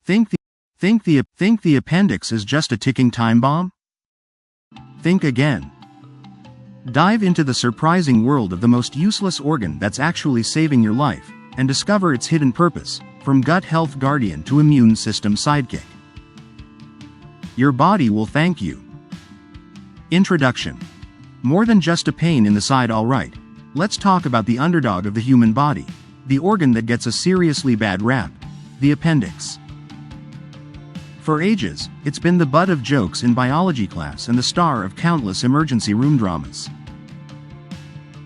Think the appendix is just a ticking time bomb? Think again. Dive into the surprising world of the most useless organ that's actually saving your life, and discover its hidden purpose, from gut health guardian to immune system sidekick. Your body will thank you. Introduction. More than just a pain in the side, alright. Let's talk about the underdog of the human body, the organ that gets a seriously bad rap, the appendix. For ages, it's been the butt of jokes in biology class and the star of countless emergency room dramas.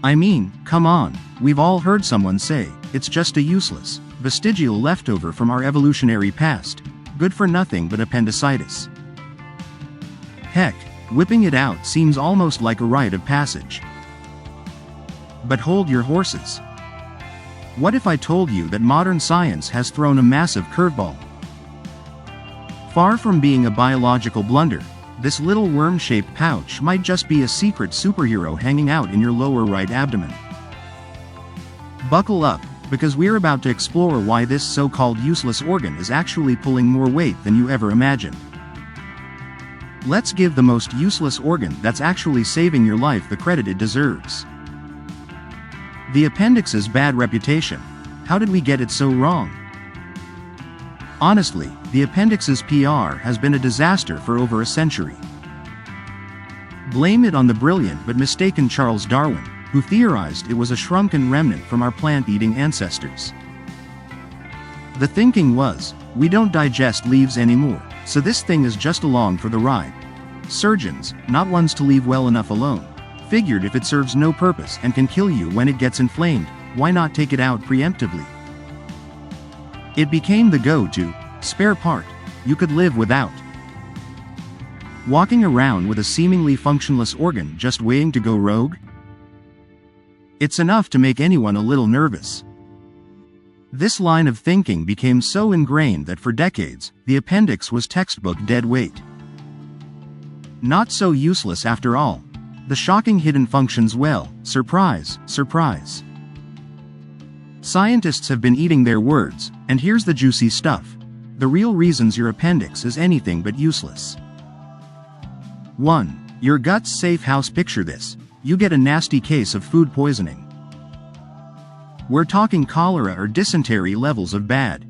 I mean, come on, we've all heard someone say, it's just a useless, vestigial leftover from our evolutionary past, good for nothing but appendicitis. Heck, whipping it out seems almost like a rite of passage. But hold your horses. What if I told you that modern science has thrown a massive curveball? Far from being a biological blunder, this little worm-shaped pouch might just be a secret superhero hanging out in your lower right abdomen. Buckle up, because we're about to explore why this so-called useless organ is actually pulling more weight than you ever imagined. Let's give the most useless organ that's actually saving your life the credit it deserves. The appendix's bad reputation. How did we get it so wrong? Honestly, the appendix's PR has been a disaster for over a century. Blame it on the brilliant but mistaken Charles Darwin, who theorized it was a shrunken remnant from our plant-eating ancestors. The thinking was, we don't digest leaves anymore, so this thing is just along for the ride. Surgeons, not ones to leave well enough alone, figured if it serves no purpose and can kill you when it gets inflamed, why not take it out preemptively? It became the go-to spare part you could live without. Walking around with a seemingly functionless organ just waiting to go rogue? It's enough to make anyone a little nervous. This line of thinking became so ingrained that for decades, the appendix was textbook dead weight. Not so useless after all. The shocking hidden functions well, surprise, surprise. Scientists have been eating their words, and here's the juicy stuff. The real reasons your appendix is anything but useless. 1. Your gut's safe house. Picture this. You get a nasty case of food poisoning. We're talking cholera or dysentery levels of bad.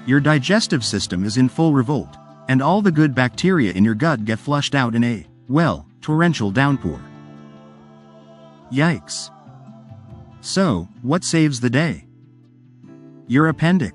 Your digestive system is in full revolt, and all the good bacteria in your gut get flushed out in a, well, torrential downpour. Yikes. So, what saves the day? Your appendix.